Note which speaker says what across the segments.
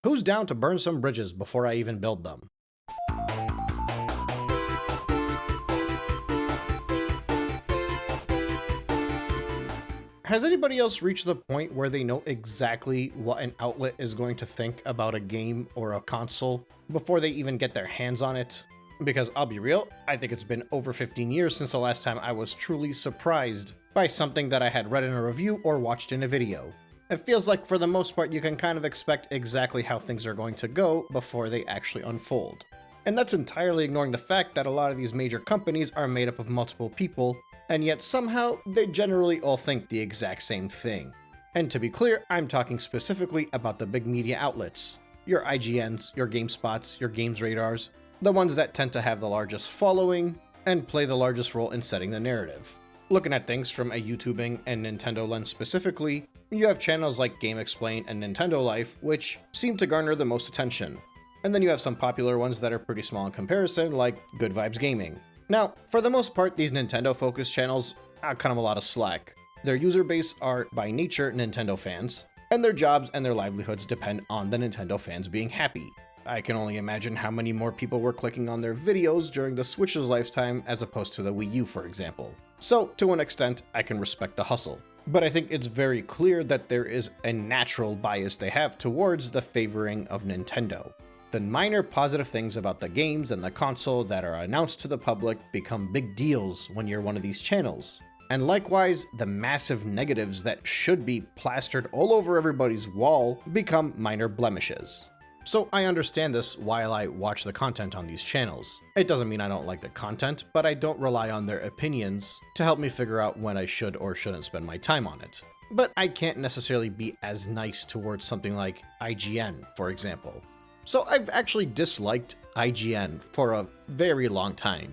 Speaker 1: Who's down to burn some bridges before I even build them? Has anybody else reached the point where they know exactly what an outlet is going to think about a game or a console before they even get their hands on it? Because I'll be real, I think it's been over 15 years since the last time I was truly surprised by something that I had read in a review or watched in a video. It feels like for the most part you can kind of expect exactly how things are going to go before they actually unfold. And that's entirely ignoring the fact that a lot of these major companies are made up of multiple people, and yet somehow they generally all think the exact same thing. And to be clear, I'm talking specifically about the big media outlets. Your IGNs, your GameSpots, your Games Radars, the ones that tend to have the largest following and play the largest role in setting the narrative. Looking at things from a YouTubing and Nintendo lens specifically, you have channels like Game Explain and Nintendo Life, which seem to garner the most attention. And then you have some popular ones that are pretty small in comparison, like Good Vibes Gaming. Now, for the most part, these Nintendo-focused channels cut them a lot of slack. Their user base are, by nature, Nintendo fans, and their jobs and their livelihoods depend on the Nintendo fans being happy. I can only imagine how many more people were clicking on their videos during the Switch's lifetime as opposed to the Wii U, for example. So, to an extent, I can respect the hustle. But I think it's very clear that there is a natural bias they have towards the favoring of Nintendo. The minor positive things about the games and the console that are announced to the public become big deals when you're one of these channels. And likewise, the massive negatives that should be plastered all over everybody's wall become minor blemishes. So I understand this while I watch the content on these channels. It doesn't mean I don't like the content, but I don't rely on their opinions to help me figure out when I should or shouldn't spend my time on it. But I can't necessarily be as nice towards something like IGN, for example. So I've actually disliked IGN for a very long time.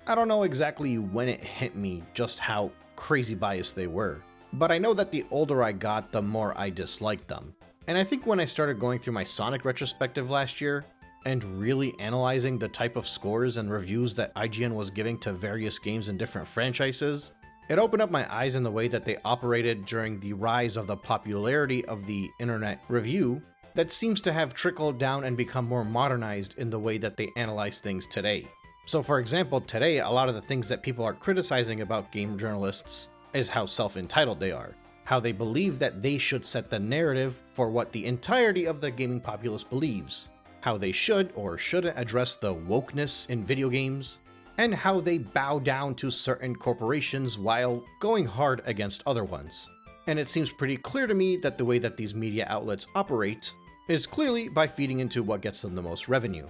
Speaker 1: I don't know exactly when it hit me just how crazy biased they were, but I know that the older I got, the more I disliked them. And I think when I started going through my Sonic retrospective last year, and really analyzing the type of scores and reviews that IGN was giving to various games in different franchises, it opened up my eyes in the way that they operated during the rise of the popularity of the internet review that seems to have trickled down and become more modernized in the way that they analyze things today. So for example, today a lot of the things that people are criticizing about game journalists is how self-entitled they are. How they believe that they should set the narrative for what the entirety of the gaming populace believes, how they should or shouldn't address the wokeness in video games, and how they bow down to certain corporations while going hard against other ones. And it seems pretty clear to me that the way that these media outlets operate is clearly by feeding into what gets them the most revenue.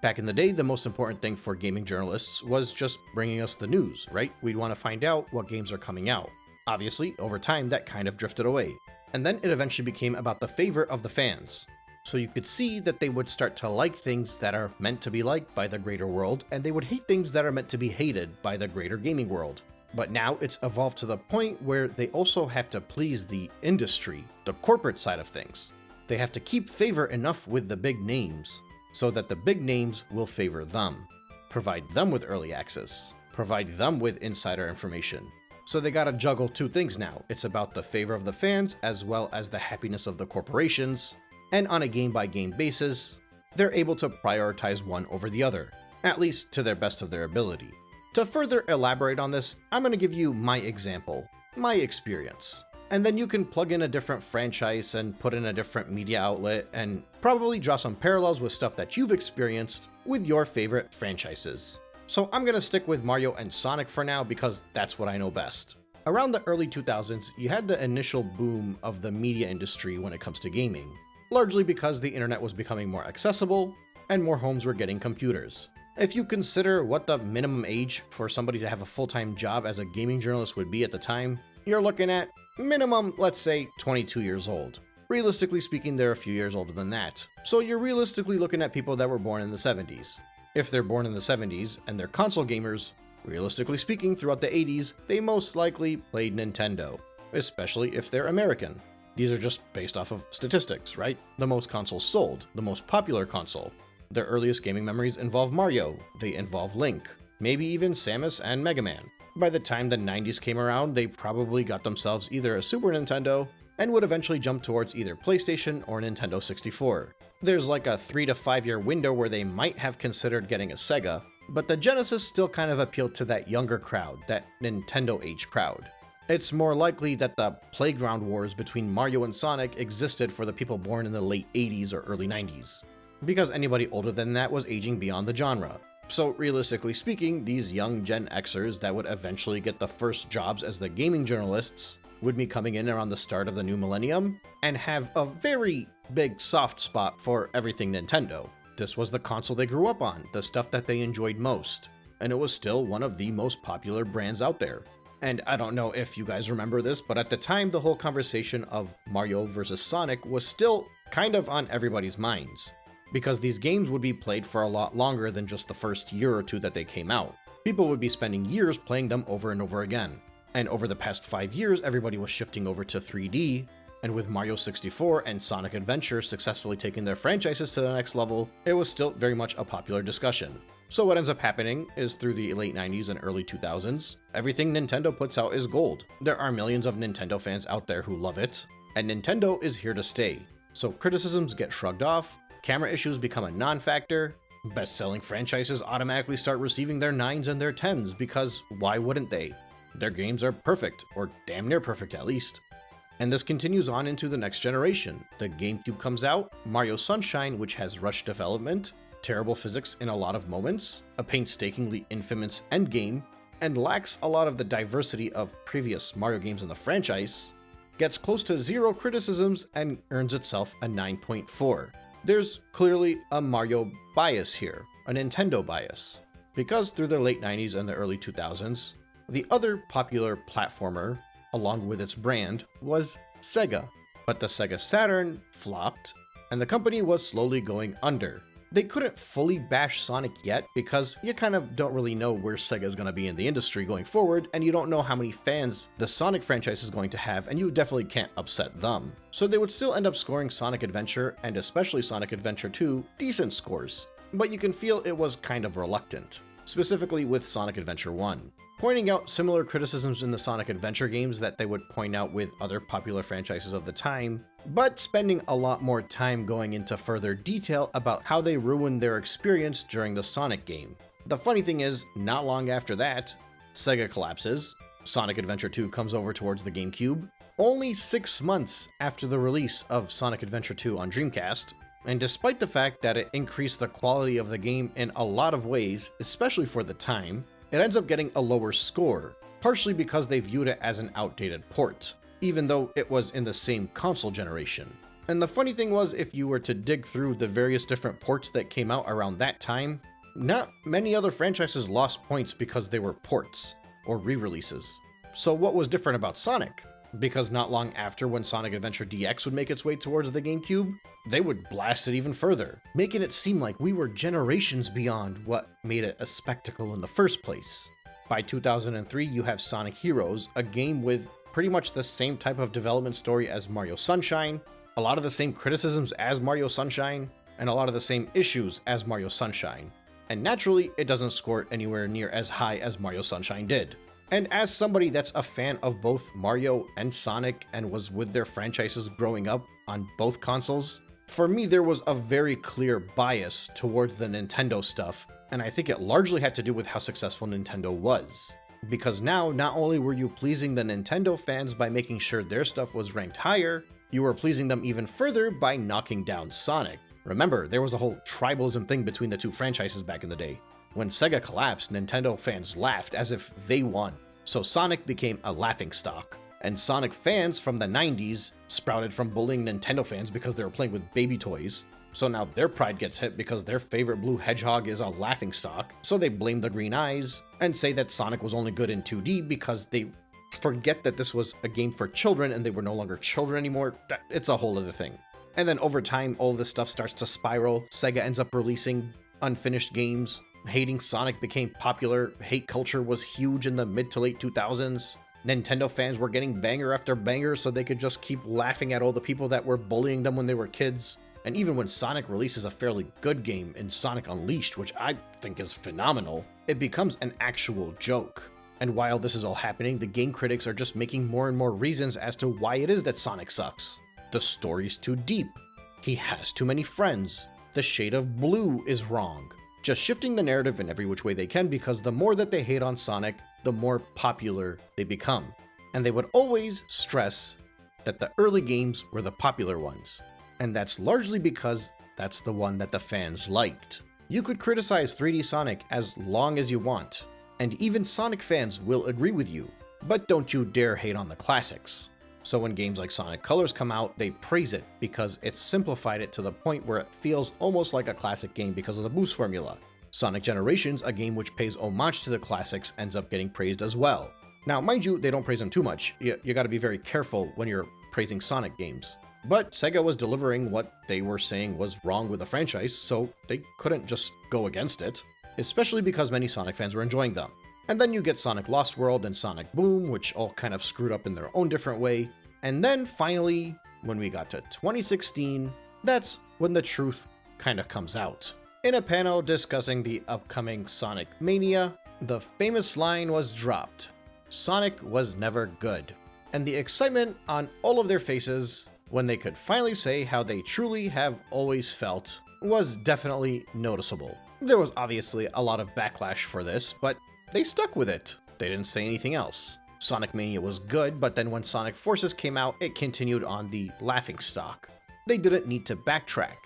Speaker 1: Back in the day, the most important thing for gaming journalists was just bringing us the news, right? We'd want to find out what games are coming out. Obviously, over time, that kind of drifted away. And then it eventually became about the favor of the fans. So you could see that they would start to like things that are meant to be liked by the greater world, and they would hate things that are meant to be hated by the greater gaming world. But now it's evolved to the point where they also have to please the industry, the corporate side of things. They have to keep favor enough with the big names, so that the big names will favor them, provide them with early access, provide them with insider information. So they gotta juggle two things now. It's about the favor of the fans as well as the happiness of the corporations, and on a game-by-game basis, they're able to prioritize one over the other, at least to their best of their ability. To further elaborate on this, I'm gonna give you my example, my experience. And then you can plug in a different franchise and put in a different media outlet and probably draw some parallels with stuff that you've experienced with your favorite franchises. So I'm gonna stick with Mario and Sonic for now because that's what I know best. Around the early 2000s, you had the initial boom of the media industry when it comes to gaming, largely because the internet was becoming more accessible and more homes were getting computers. If you consider what the minimum age for somebody to have a full-time job as a gaming journalist would be at the time, you're looking at minimum, let's say, 22 years old. Realistically speaking, they're a few years older than that. So you're realistically looking at people that were born in the 70s. If they're born in the 70s and they're console gamers, realistically speaking, throughout the 80s, they most likely played Nintendo, especially if they're American. These are just based off of statistics, right? The most consoles sold, the most popular console. Their earliest gaming memories involve Mario, they involve Link, maybe even Samus and Mega Man. By the time the 90s came around, they probably got themselves either a Super Nintendo and would eventually jump towards either PlayStation or Nintendo 64. There's like a 3 to 5 year window where they might have considered getting a Sega, but the Genesis still kind of appealed to that younger crowd, that Nintendo age crowd. It's more likely that the playground wars between Mario and Sonic existed for the people born in the late 80s or early 90s, because anybody older than that was aging beyond the genre. So realistically speaking, these young Gen Xers that would eventually get the first jobs as the gaming journalists would be coming in around the start of the new millennium and have a very big soft spot for everything Nintendo. This was the console they grew up on, the stuff that they enjoyed most, and it was still one of the most popular brands out there. And I don't know if you guys remember this, but at the time the whole conversation of Mario versus Sonic was still kind of on everybody's minds, because these games would be played for a lot longer than just the first year or two that they came out. People would be spending years playing them over and over again. And over the past 5 years, everybody was shifting over to 3D, and with Mario 64 and Sonic Adventure successfully taking their franchises to the next level, it was still very much a popular discussion. So what ends up happening is through the late 90s and early 2000s, everything Nintendo puts out is gold. There are millions of Nintendo fans out there who love it, and Nintendo is here to stay. So criticisms get shrugged off, camera issues become a non-factor, best-selling franchises automatically start receiving their 9s and their 10s because why wouldn't they? Their games are perfect, or damn near perfect at least. And this continues on into the next generation. The GameCube comes out, Mario Sunshine, which has rushed development, terrible physics in a lot of moments, a painstakingly infamous endgame, and lacks a lot of the diversity of previous Mario games in the franchise, gets close to 0 criticisms and earns itself a 9.4. There's clearly a Mario bias here, a Nintendo bias, because through the late 90s and the early 2000s, the other popular platformer, along with its brand, was Sega. But the Sega Saturn flopped, and the company was slowly going under. They couldn't fully bash Sonic yet because you kind of don't really know where Sega's going to be in the industry going forward, and you don't know how many fans the Sonic franchise is going to have, and you definitely can't upset them. So they would still end up scoring Sonic Adventure, and especially Sonic Adventure 2, decent scores. But you can feel it was kind of reluctant, specifically with Sonic Adventure 1. Pointing out similar criticisms in the Sonic Adventure games that they would point out with other popular franchises of the time, but spending a lot more time going into further detail about how they ruined their experience during the Sonic game. The funny thing is, not long after that, Sega collapses, Sonic Adventure 2 comes over towards the GameCube, only 6 months after the release of Sonic Adventure 2 on Dreamcast, and despite the fact that it increased the quality of the game in a lot of ways, especially for the time, it ends up getting a lower score, partially because they viewed it as an outdated port, even though it was in the same console generation. And the funny thing was, if you were to dig through the various different ports that came out around that time, not many other franchises lost points because they were ports, or re-releases. So what was different about Sonic? Because not long after, when Sonic Adventure DX would make its way towards the GameCube, they would blast it even further, making it seem like we were generations beyond what made it a spectacle in the first place. By 2003, you have Sonic Heroes, a game with pretty much the same type of development story as Mario Sunshine, a lot of the same criticisms as Mario Sunshine, and a lot of the same issues as Mario Sunshine. And naturally, it doesn't score anywhere near as high as Mario Sunshine did. And as somebody that's a fan of both Mario and Sonic and was with their franchises growing up on both consoles, for me there was a very clear bias towards the Nintendo stuff, and I think it largely had to do with how successful Nintendo was. Because now, not only were you pleasing the Nintendo fans by making sure their stuff was ranked higher, you were pleasing them even further by knocking down Sonic. Remember, there was a whole tribalism thing between the two franchises back in the day. When Sega collapsed, Nintendo fans laughed as if they won. So Sonic became a laughingstock. And Sonic fans from the 90s sprouted from bullying Nintendo fans because they were playing with baby toys. So now their pride gets hit because their favorite blue hedgehog is a laughingstock. So they blame the green eyes and say that Sonic was only good in 2D because they forget that this was a game for children and they were no longer children anymore. It's a whole other thing. And then over time, all this stuff starts to spiral. Sega ends up releasing unfinished games. Hating Sonic became popular. Hate culture was huge in the mid to late 2000s. Nintendo fans were getting banger after banger so they could just keep laughing at all the people that were bullying them when they were kids. And even when Sonic releases a fairly good game in Sonic Unleashed, which I think is phenomenal, it becomes an actual joke. And while this is all happening, the game critics are just making more and more reasons as to why it is that Sonic sucks. The story's too deep. He has too many friends. The shade of blue is wrong. Just shifting the narrative in every which way they can, because the more that they hate on Sonic, the more popular they become. And they would always stress that the early games were the popular ones. And that's largely because that's the one that the fans liked. You could criticize 3D Sonic as long as you want, and even Sonic fans will agree with you, but don't you dare hate on the classics. So when games like Sonic Colors come out, they praise it because it simplified it to the point where it feels almost like a classic game because of the boost formula. Sonic Generations, a game which pays homage to the classics, ends up getting praised as well. Now, mind you, they don't praise them too much. You gotta be very careful when you're praising Sonic games. But Sega was delivering what they were saying was wrong with the franchise, so they couldn't just go against it, especially because many Sonic fans were enjoying them. And then you get Sonic Lost World and Sonic Boom, which all kind of screwed up in their own different way. And then finally, when we got to 2016, that's when the truth kind of comes out. In a panel discussing the upcoming Sonic Mania, the famous line was dropped: Sonic was never good. And the excitement on all of their faces when they could finally say how they truly have always felt was definitely noticeable. There was obviously a lot of backlash for this, but they stuck with it. They didn't say anything else. Sonic Mania was good, but then when Sonic Forces came out, it continued on the laughing stock. They didn't need to backtrack.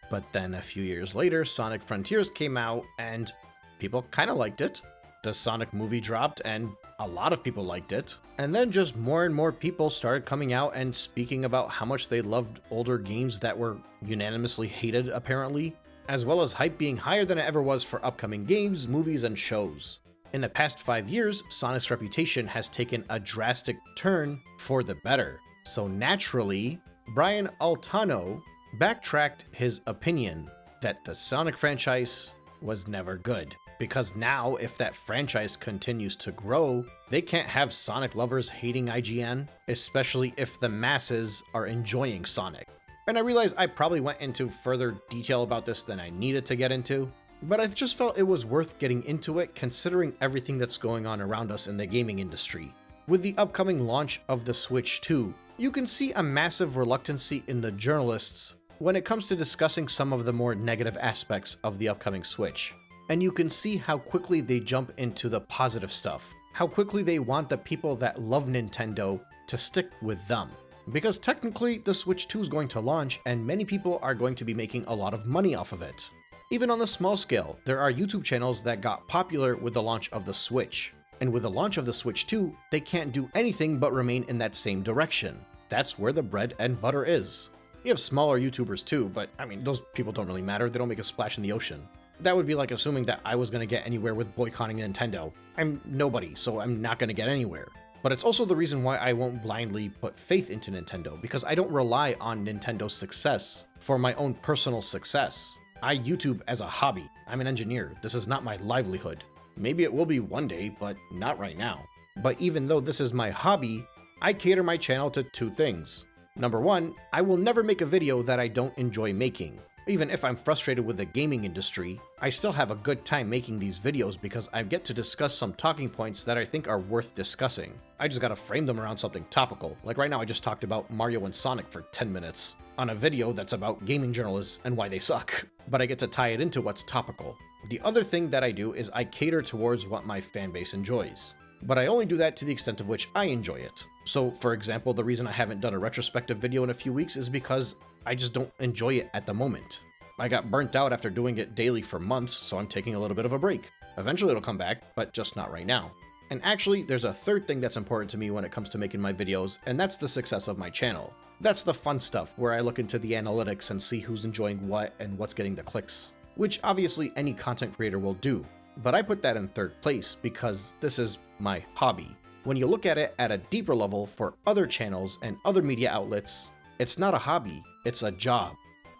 Speaker 1: But then a few years later, Sonic Frontiers came out, and people kind of liked it. The Sonic movie dropped, and a lot of people liked it. And then just more and more people started coming out and speaking about how much they loved older games that were unanimously hated, apparently, as well as hype being higher than it ever was for upcoming games, movies, and shows. In the past 5 years, Sonic's reputation has taken a drastic turn for the better. So naturally, Brian Altano backtracked his opinion that the Sonic franchise was never good. Because now, if that franchise continues to grow, they can't have Sonic lovers hating IGN, especially if the masses are enjoying Sonic. And I realize I probably went into further detail about this than I needed to get into, but I just felt it was worth getting into it considering everything that's going on around us in the gaming industry. With the upcoming launch of the Switch 2, you can see a massive reluctancy in the journalists when it comes to discussing some of the more negative aspects of the upcoming Switch. And you can see how quickly they jump into the positive stuff, how quickly they want the people that love Nintendo to stick with them. Because technically, the Switch 2 is going to launch and many people are going to be making a lot of money off of it. Even on the small scale, there are YouTube channels that got popular with the launch of the Switch. And with the launch of the Switch 2, they can't do anything but remain in that same direction. That's where the bread and butter is. You have smaller YouTubers too, but I mean, those people don't really matter. They don't make a splash in the ocean. That would be like assuming that I was going to get anywhere with boycotting Nintendo. I'm nobody, so I'm not going to get anywhere. But it's also the reason why I won't blindly put faith into Nintendo, because I don't rely on Nintendo's success for my own personal success. I YouTube as a hobby. I'm an engineer. This is not my livelihood. Maybe it will be one day, but not right now. But even though this is my hobby, I cater my channel to two things. Number one, I will never make a video that I don't enjoy making. Even if I'm frustrated with the gaming industry, I still have a good time making these videos because I get to discuss some talking points that I think are worth discussing. I just gotta frame them around something topical. Like right now I just talked about Mario and Sonic for 10 minutes on a video that's about gaming journalists and why they suck. But I get to tie it into what's topical. The other thing that I do is I cater towards what my fan base enjoys. But I only do that to the extent of which I enjoy it. So, for example, the reason I haven't done a retrospective video in a few weeks is because I just don't enjoy it at the moment. I got burnt out after doing it daily for months, so I'm taking a little bit of a break. Eventually it'll come back, but just not right now. And actually, there's a third thing that's important to me when it comes to making my videos, and that's the success of my channel. That's the fun stuff, where I look into the analytics and see who's enjoying what and what's getting the clicks, which obviously any content creator will do. But I put that in third place because this is my hobby. When you look at it at a deeper level for other channels and other media outlets, it's not a hobby, it's a job.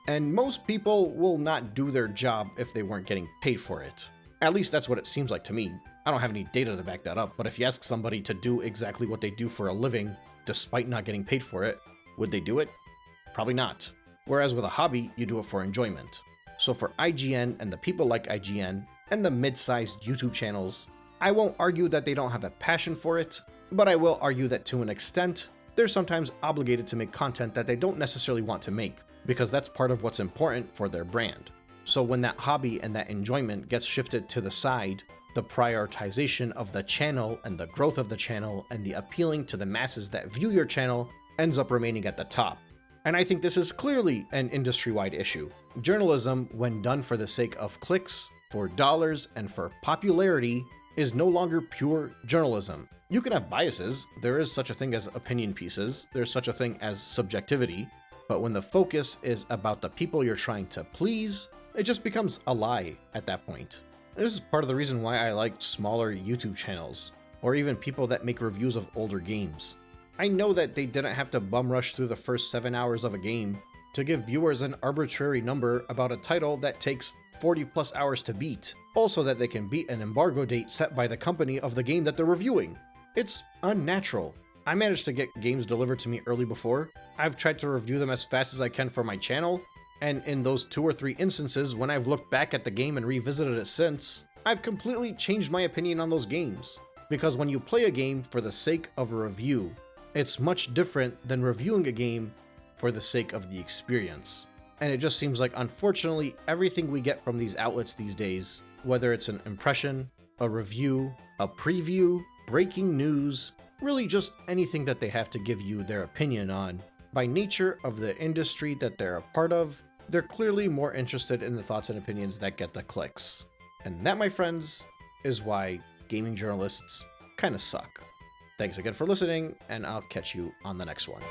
Speaker 1: And most people will not do their job if they weren't getting paid for it. At least that's what it seems like to me. I don't have any data to back that up, but if you ask somebody to do exactly what they do for a living, despite not getting paid for it, would they do it? Probably not. Whereas with a hobby, you do it for enjoyment. So for IGN and the people like IGN, and the mid-sized YouTube channels, I won't argue that they don't have a passion for it, but I will argue that to an extent, they're sometimes obligated to make content that they don't necessarily want to make, because that's part of what's important for their brand. So when that hobby and that enjoyment gets shifted to the side, the prioritization of the channel and the growth of the channel and the appealing to the masses that view your channel ends up remaining at the top. And I think this is clearly an industry-wide issue. Journalism, when done for the sake of clicks, for dollars, and for popularity, is no longer pure journalism. You can have biases, there is such a thing as opinion pieces, there's such a thing as subjectivity, but when the focus is about the people you're trying to please, it just becomes a lie at that point. This is part of the reason why I like smaller YouTube channels, or even people that make reviews of older games. I know that they didn't have to bum rush through the first 7 hours of a game to give viewers an arbitrary number about a title that takes 40 plus hours to beat, also that they can beat an embargo date set by the company of the game that they're reviewing. It's unnatural. I managed to get games delivered to me early before. I've tried to review them as fast as I can for my channel, and in those 2 or 3 instances when I've looked back at the game and revisited it since, I've completely changed my opinion on those games. Because when you play a game for the sake of a review, it's much different than reviewing a game for the sake of the experience. And it just seems like, unfortunately, everything we get from these outlets these days, whether it's an impression, a review, a preview, breaking news, really just anything that they have to give you their opinion on, by nature of the industry that they're a part of, they're clearly more interested in the thoughts and opinions that get the clicks. And that, my friends, is why gaming journalists kind of suck. Thanks again for listening, and I'll catch you on the next one.